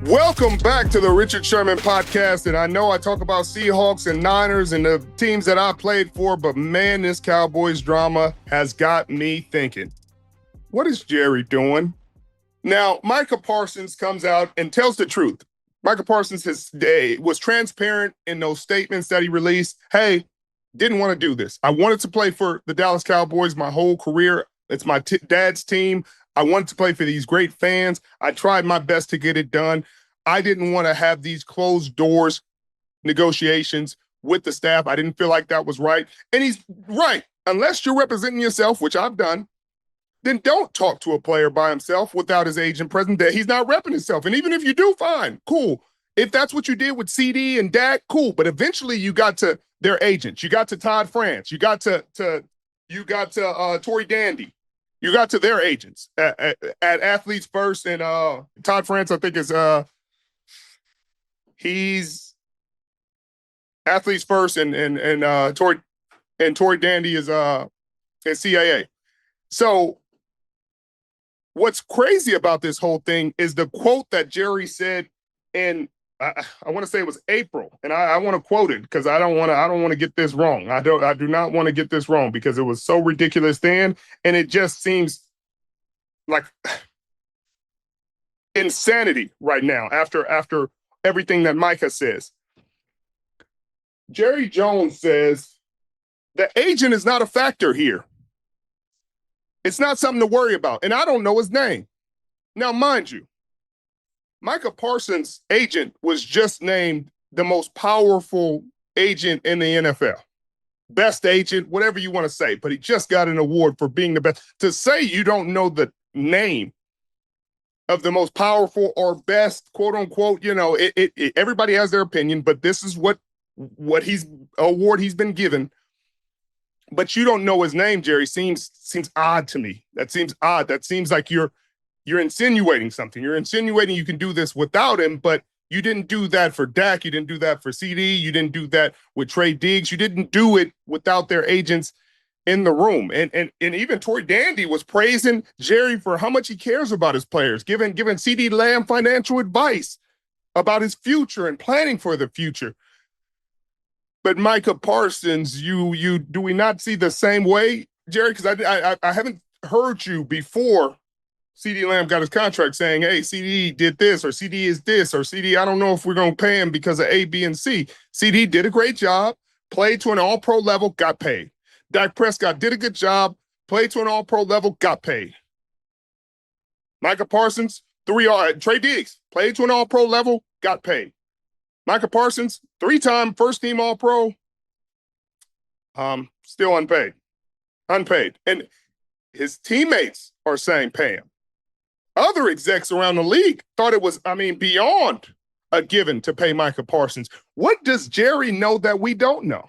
Welcome back to the Richard Sherman podcast. And I know I talk about Seahawks and Niners and the teams that I played for, but man, this Cowboys drama has got me thinking, what is Jerry doing? Now, Micah Parsons comes out and tells the truth. Micah Parsons was transparent in those statements that he released. Hey, didn't want to do this. I wanted to play for the Dallas Cowboys my whole career. It's my dad's team. I wanted to play for these great fans. I tried my best to get it done. I didn't want to have these closed doors negotiations with the staff. I didn't feel like that was right. And he's right. Unless you're representing yourself, which I've done, then don't talk to a player by himself without his agent present that he's not repping himself. And even if you do, fine, cool. If that's what you did with CD and Dak, cool. But eventually you got to their agents. You got to Todd France. You got to Tory Dandy. You got to their agents at Athletes First, and Todd France, I think, is he's Athletes First, and Tory Dandy is CAA. So what's crazy about this whole thing is the quote that Jerry said, and I want to say it was April, and I want to quote it because I don't want to get this wrong. I do not want to get this wrong because it was so ridiculous then, and it just seems like insanity right now after everything that Micah says. Jerry Jones says the agent is not a factor here. It's not something to worry about, and I don't know his name. Now, mind you, Micah Parsons' agent was just named the most powerful agent in the NFL. Best agent, whatever you want to say, but he just got an award for being the best. To say you don't know the name of the most powerful or best, quote unquote, everybody has their opinion, but this is what award he's been given. But you don't know his name, Jerry, seems odd to me. That seems odd. That seems like you're insinuating something. You're insinuating you can do this without him, but you didn't do that for Dak. You didn't do that for CD. You didn't do that with Trey Diggs. You didn't do it without their agents in the room. And even Tory Dandy was praising Jerry for how much he cares about his players, giving CD Lamb financial advice about his future and planning for the future. But Micah Parsons, do we not see the same way, Jerry? Because I haven't heard you before CD Lamb got his contract saying, hey, CD did this, or CD is this, or CD, I don't know if we're going to pay him because of A, B, and C. CD did a great job, played to an all-pro level, got paid. Dak Prescott did a good job, played to an all-pro level, got paid. Micah Parsons, Trey Diggs, played to an all-pro level, got paid. Micah Parsons, 3-time first-team all-pro, still unpaid. And his teammates are saying pay him. Other execs around the league thought it was, beyond a given to pay Micah Parsons. What does Jerry know that we don't know?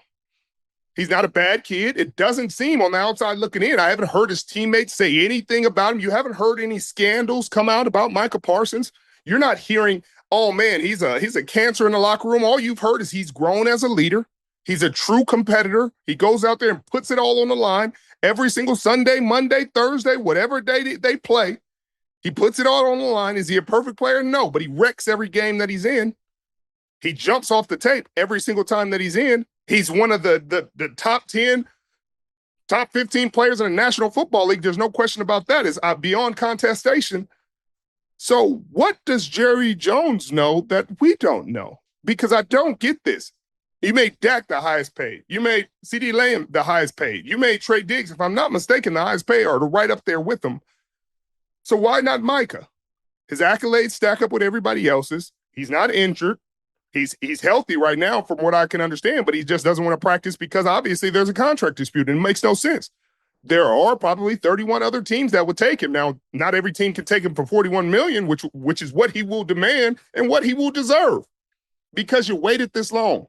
He's not a bad kid. It doesn't seem on the outside looking in. I haven't heard his teammates say anything about him. You haven't heard any scandals come out about Micah Parsons. You're not hearing, oh man, he's a cancer in the locker room. All you've heard is he's grown as a leader. He's a true competitor. He goes out there and puts it all on the line every single Sunday, Monday, Thursday, whatever day they play. He puts it all on the line. Is he a perfect player? No, but he wrecks every game that he's in. He jumps off the tape every single time that he's in. He's one of the top 10, top 15 players in the National Football League. There's no question about that. It's beyond contestation. So what does Jerry Jones know that we don't know? Because I don't get this. You made Dak the highest paid. You made CD Lamb the highest paid. You made Trey Diggs, if I'm not mistaken, the highest paid, or right up there with him. So why not Micah? His accolades stack up with everybody else's. He's not injured. He's healthy right now from what I can understand, but he just doesn't want to practice because obviously there's a contract dispute and it makes no sense. There are probably 31 other teams that would take him. Now, not every team can take him for $41 million, which is what he will demand and what he will deserve because you waited this long.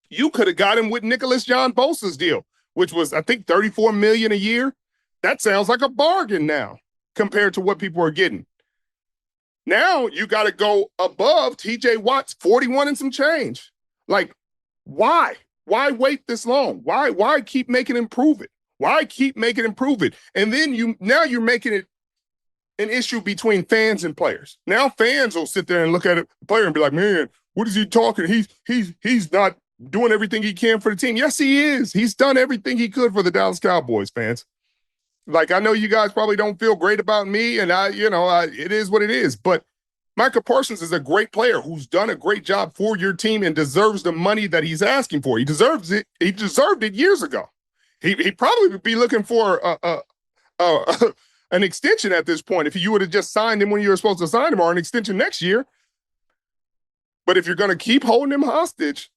You could have got him with Nicholas John Bosa's deal, which was, I think, $34 million a year. That sounds like a bargain now compared to what people are getting. Now you got to go above TJ Watt's 41 and some change. Like, why? Why wait this long? Why keep making him prove it? Why keep making him prove it? And then you're making it an issue between fans and players. Now fans will sit there and look at the player and be like, man, what is he talking? He's not doing everything he can for the team. Yes, he is. He's done everything he could for the Dallas Cowboys, fans. Like, I know you guys probably don't feel great about me, and it is what it is. But Micah Parsons is a great player who's done a great job for your team and deserves the money that he's asking for. He deserves it. He deserved it years ago. He probably would be looking for an extension at this point if you would have just signed him when you were supposed to sign him, or an extension next year. But if you're going to keep holding him hostage,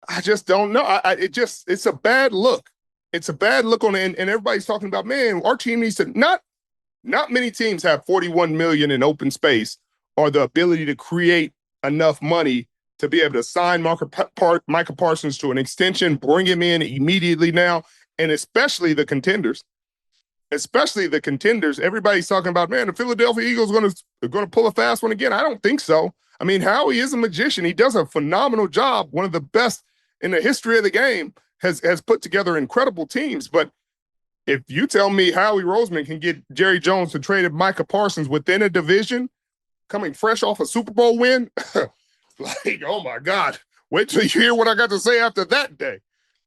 I just don't know. It's a bad look. It's a bad look on it, and everybody's talking about, man, our team needs to not many teams have $41 million in open space or the ability to create enough money to be able to sign Micah Parsons to an extension, bring him in immediately now, and especially the contenders. Everybody's talking about, man, the Philadelphia Eagles are going to pull a fast one again. I don't think so. I mean, Howie is a magician. He does a phenomenal job. One of the best in the history of the game, has put together incredible teams. But if you tell me Howie Roseman can get Jerry Jones to trade Micah Parsons within a division, coming fresh off a Super Bowl win, like, oh my God, wait till you hear what I got to say after that day.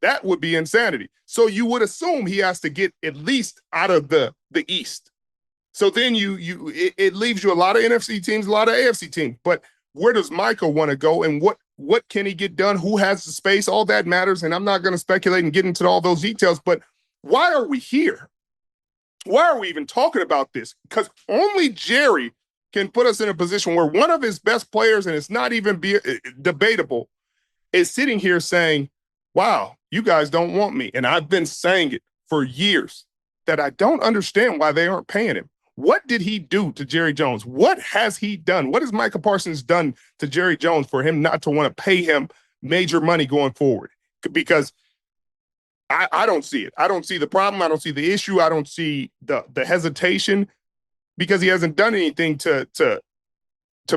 That would be insanity. So you would assume he has to get at least out of the East. So then it leaves you a lot of NFC teams, a lot of AFC teams. But where does Micah want to go, and what can he get done? Who has the space? All that matters. And I'm not going to speculate and get into all those details, but why are we here? Why are we even talking about this? Because only Jerry can put us in a position where one of his best players, and it's not even debatable, is sitting here saying, wow, you guys don't want me. And I've been saying it for years that I don't understand why they aren't paying him. What did he do to Jerry Jones? What has he done? What has Micah Parsons done to Jerry Jones for him not to want to pay him major money going forward? Because I don't see it. I don't see the problem. I don't see the issue. I don't see the hesitation, because he hasn't done anything to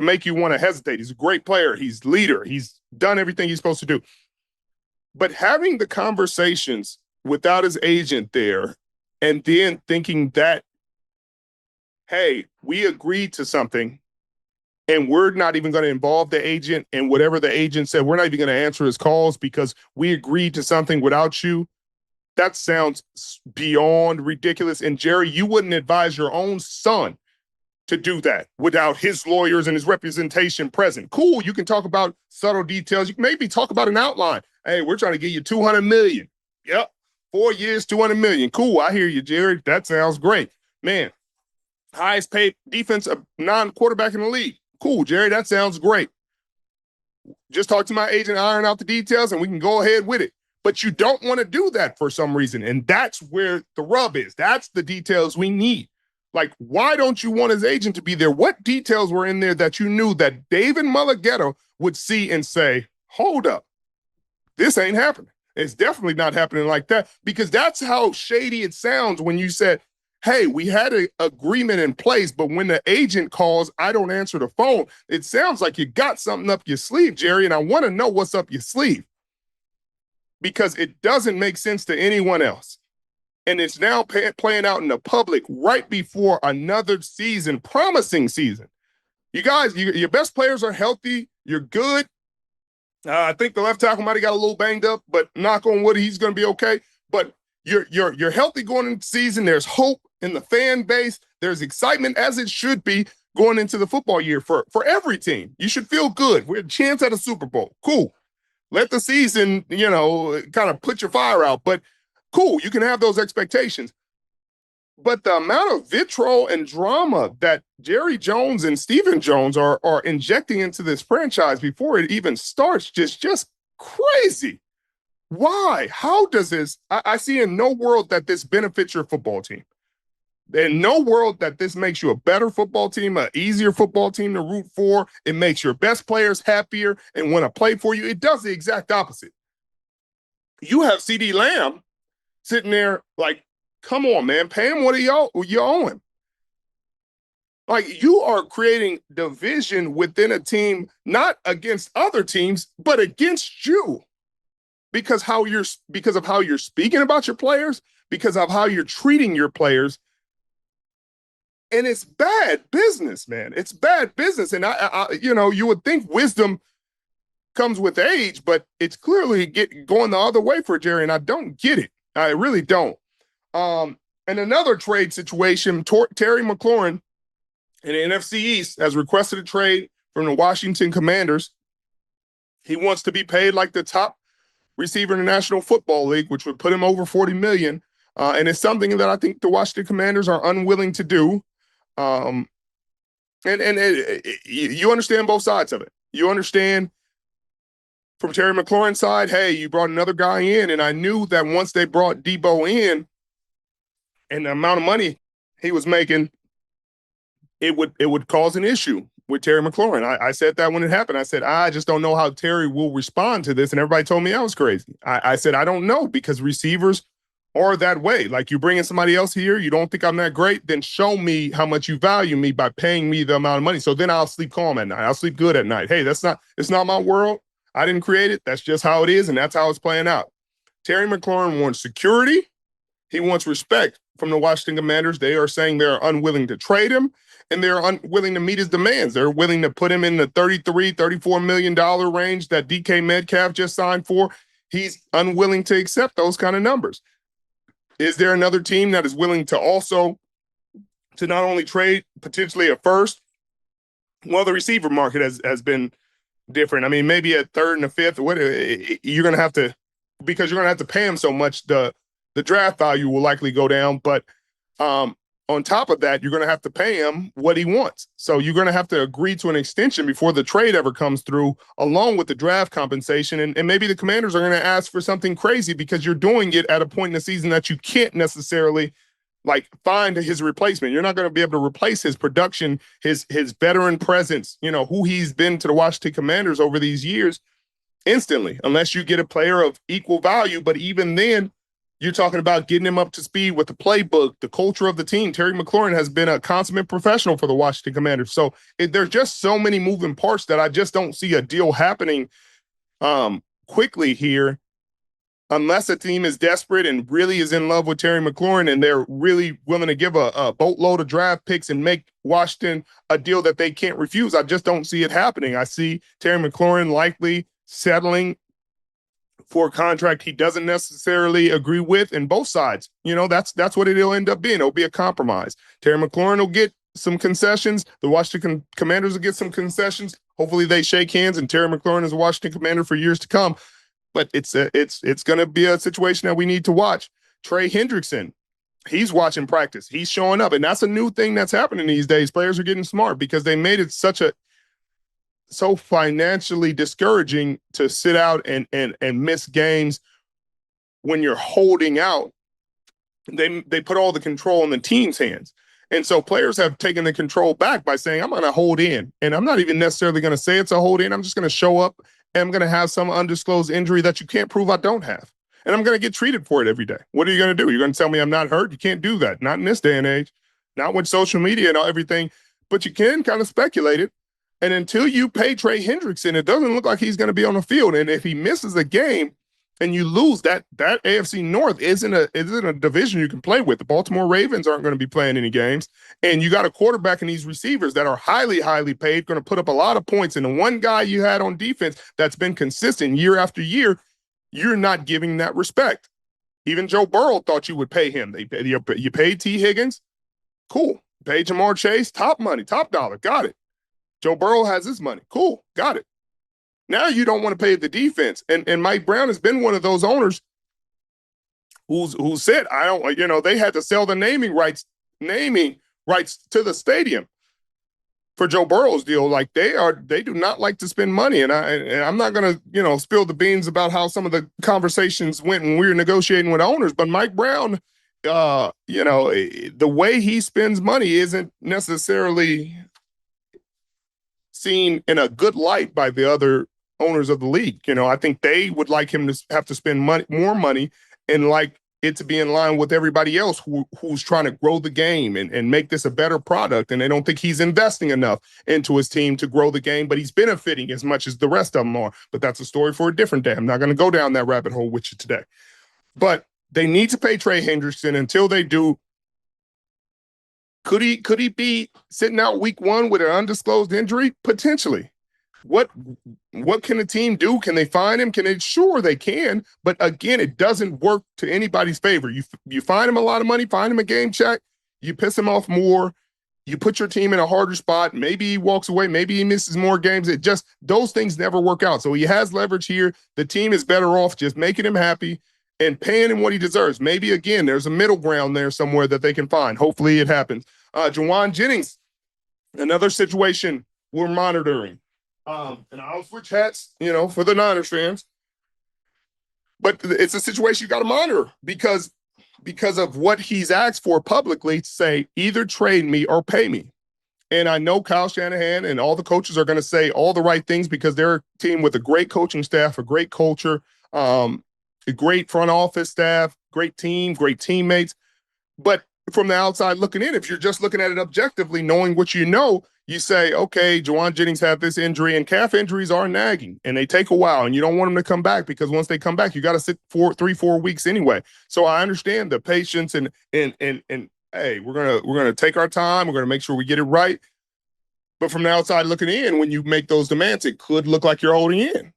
make you want to hesitate. He's a great player. He's leader. He's done everything he's supposed to do. But having the conversations without his agent there, and then thinking that, hey, we agreed to something and we're not even going to involve the agent, and whatever the agent said, we're not even going to answer his calls because we agreed to something without you. That sounds beyond ridiculous. And Jerry, you wouldn't advise your own son to do that without his lawyers and his representation present. Cool, you can talk about subtle details. You can maybe talk about an outline. Hey, we're trying to give you $200 million. Yep, 4 years, $200 million. Cool, I hear you, Jerry. That sounds great. Man, highest paid defensive non-quarterback in the league. Cool, Jerry, that sounds great. Just talk to my agent, iron out the details, and we can go ahead with it. But you don't want to do that for some reason, and that's where the rub is. That's the details we need. Like, why don't you want his agent to be there? What details were in there that you knew that David Mullighetto would see and say, hold up, this ain't happening. It's definitely not happening like that, because that's how shady it sounds when you said, hey, we had an agreement in place, but when the agent calls, I don't answer the phone. It sounds like you got something up your sleeve, Jerry, and I want to know what's up your sleeve, because it doesn't make sense to anyone else. And it's now playing out in the public right before another season, promising season. You guys, your best players are healthy. You're good. I think the left tackle might have got a little banged up, but knock on wood, he's going to be okay. But you're healthy going into the season. There's hope in the fan base. There's excitement, as it should be, going into the football year for every team. You should feel good. We're a chance at a Super Bowl. Cool. Let the season, kind of put your fire out. But cool, you can have those expectations. But the amount of vitriol and drama that Jerry Jones and Stephen Jones are injecting into this franchise before it even starts, just crazy. Why? How does this? I see in no world that this benefits your football team. In no world that this makes you a better football team, an easier football team to root for. It makes your best players happier and want to play for you. It does the exact opposite. You have CeeDee Lamb sitting there like, come on, man, pay him what you owe him. Like, you are creating division within a team, not against other teams, but against you. Because of how you're speaking about your players, because of how you're treating your players. And it's bad business, man. It's bad business. And you would think wisdom comes with age, but it's clearly going the other way for Jerry, and I don't get it. I really don't. And another trade situation, Terry McLaurin in the NFC East has requested a trade from the Washington Commanders. He wants to be paid like the top receiver in the National Football League, which would put him over $40 million. And it's something that I think the Washington Commanders are unwilling to do. You understand both sides of it. You understand from Terry McLaurin's side, hey, you brought another guy in, and I knew that once they brought Debo in and the amount of money he was making, it would cause an issue with Terry McLaurin. I said that when it happened. I said, I just don't know how Terry will respond to this. And everybody told me I was crazy. I said, I don't know, because receivers are that way. Like, you bring in somebody else here, you don't think I'm that great, then show me how much you value me by paying me the amount of money. So then I'll sleep calm at night. I'll sleep good at night. Hey, it's not my world. I didn't create it. That's just how it is, and that's how it's playing out. Terry McLaurin wants security. He wants respect from the Washington Commanders. They are saying they're unwilling to trade him, and they're unwilling to meet his demands. They're willing to put him in the $33, $34 million range that DK Metcalf just signed for. He's unwilling to accept those kind of numbers. Is there another team that is willing to also to not only trade potentially a first? Well, the receiver market has been different. I mean, maybe a third and a fifth. You're going to have to, because you're going to have to pay him so much, the draft value will likely go down. But on top of that, you're going to have to pay him what he wants. So you're going to have to agree to an extension before the trade ever comes through, along with the draft compensation. And maybe the Commanders are going to ask for something crazy because you're doing it at a point in the season that you can't necessarily find his replacement. You're not going to be able to replace his production, his veteran presence, who he's been to the Washington Commanders over these years instantly, unless you get a player of equal value. But even then, you're talking about getting him up to speed with the playbook, the culture of the team. Terry McLaurin has been a consummate professional for the Washington Commanders. So there's just so many moving parts that I just don't see a deal happening quickly here, unless a team is desperate and really is in love with Terry McLaurin and they're really willing to give a boatload of draft picks and make Washington a deal that they can't refuse. I just don't see it happening. I see Terry McLaurin likely settling for a contract he doesn't necessarily agree with, and both sides. That's what it'll end up being. It'll be a compromise. Terry McLaurin will get some concessions. The Washington Commanders will get some concessions. Hopefully they shake hands, and Terry McLaurin is a Washington Commander for years to come. But it's going to be a situation that we need to watch. Trey Hendrickson, he's watching practice. He's showing up, and that's a new thing that's happening these days. Players are getting smart because they made it so financially discouraging to sit out and miss games when you're holding out. They put all the control in the team's hands. And so players have taken the control back by saying, I'm going to hold in. And I'm not even necessarily going to say it's a hold in. I'm just going to show up and I'm going to have some undisclosed injury that you can't prove I don't have. And I'm going to get treated for it every day. What are you going to do? You're going to tell me I'm not hurt? You can't do that. Not in this day and age. Not with social media and everything. But you can kind of speculate it. And until you pay Trey Hendrickson, it doesn't look like he's going to be on the field. And if he misses a game and you lose, that AFC North isn't a division you can play with. The Baltimore Ravens aren't going to be playing any games. And you got a quarterback and these receivers that are highly, highly paid, going to put up a lot of points. And the one guy you had on defense that's been consistent year after year, you're not giving that respect. Even Joe Burrow thought you would pay him. You paid T. Higgins. Cool. Paid Jamar Chase. Top money, top dollar. Got it. Joe Burrow has his money. Cool. Got it. Now you don't want to pay the defense. And Mike Brown has been one of those owners who said, they had to sell the naming rights to the stadium for Joe Burrow's deal. Like they do not like to spend money. And I'm not going to, spill the beans about how some of the conversations went when we were negotiating with owners, but Mike Brown, the way he spends money isn't necessarily seen in a good light by the other owners of the league. I think they would like him to have to spend more money and like it to be in line with everybody else who's trying to grow the game and make this a better product. And they don't think he's investing enough into his team to grow the game, but he's benefiting as much as the rest of them are. But that's a story for a different day. I'm not going to go down that rabbit hole with you today. But they need to pay Trey Hendrickson. Until they do, Could he be sitting out week 1 with an undisclosed injury? Potentially. What can a team do? Can they find him? Sure, they can. But again, it doesn't work to anybody's favor. You find him a lot of money, find him a game check, you piss him off more, you put your team in a harder spot. Maybe he walks away, maybe he misses more games. Those things never work out. So he has leverage here. The team is better off just making him happy and paying him what he deserves. Maybe, again, there's a middle ground there somewhere that they can find. Hopefully it happens. Jauan Jennings, another situation we're monitoring. And I'll switch hats, for the Niners fans. But it's a situation you got to monitor because of what he's asked for publicly to say, either trade me or pay me. And I know Kyle Shanahan and all the coaches are going to say all the right things because they're a team with a great coaching staff, a great culture, a great front office staff, great team, great teammates. But from the outside looking in, if you're just looking at it objectively, knowing what you know, you say, okay, Jauan Jennings had this injury, and calf injuries are nagging, and they take a while, and you don't want them to come back because once they come back, you got to sit 3-4 weeks anyway. So I understand the patience and hey, we're gonna take our time. We're gonna make sure we get it right. But from the outside looking in, when you make those demands, it could look like you're holding in.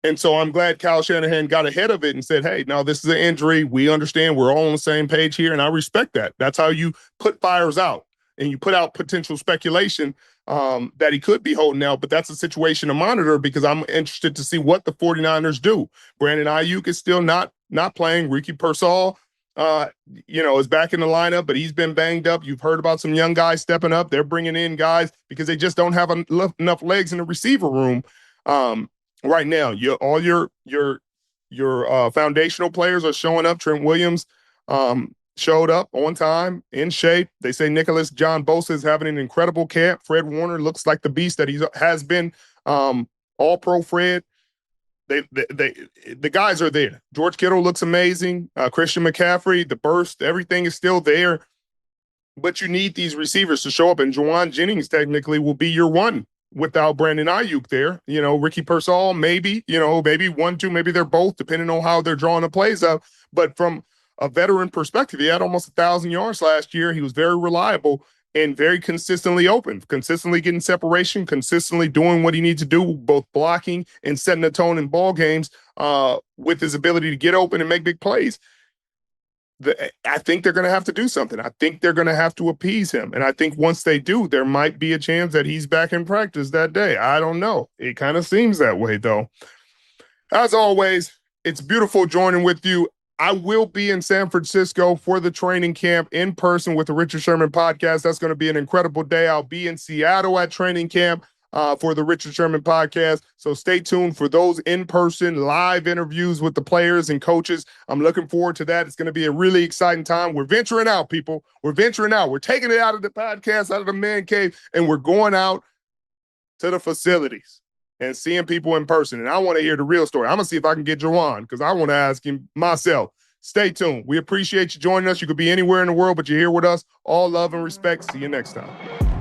And so I'm glad Kyle Shanahan got ahead of it and said, hey, no, this is an injury. We understand. We're all on the same page here, and I respect that. That's how you put fires out, and you put out potential speculation that he could be holding out. But that's a situation to monitor because I'm interested to see what the 49ers do. Brandon Ayuk is still not playing. Ricky Pearsall, is back in the lineup, but he's been banged up. You've heard about some young guys stepping up. They're bringing in guys because they just don't have enough legs in the receiver room. Right now, all your foundational players are showing up. Trent Williams showed up on time, in shape. They say Nicholas John Bosa is having an incredible camp. Fred Warner looks like the beast that he has been. All-Pro Fred. The guys are there. George Kittle looks amazing. Christian McCaffrey, the burst, everything is still there. But you need these receivers to show up, and Jauan Jennings technically will be your one. Without Brandon Ayuk there, Ricky Pearsall, maybe 1, 2, maybe they're both, depending on how they're drawing the plays up. But from a veteran perspective, he had almost 1,000 yards last year. He was very reliable and very consistently open, consistently getting separation, consistently doing what he needs to do, both blocking and setting the tone in ball games with his ability to get open and make big plays. I think they're going to have to do something. I think they're going to have to appease him. And I think once they do, there might be a chance that he's back in practice that day. I don't know. It kind of seems that way, though. As always, it's beautiful joining with you. I will be in San Francisco for the training camp in person with the Richard Sherman podcast. That's going to be an incredible day. I'll be in Seattle at training camp for the Richard Sherman podcast. So stay tuned for those in-person live interviews with the players and coaches. I'm looking forward to that. It's going to be a really exciting time. We're venturing out, people. We're venturing out. We're taking it out of the podcast, out of the man cave, and we're going out to the facilities and seeing people in person. And I want to hear the real story. I'm going to see if I can get Jauan because I want to ask him myself. Stay tuned. We appreciate you joining us. You could be anywhere in the world, but you're here with us. All love and respect. See you next time.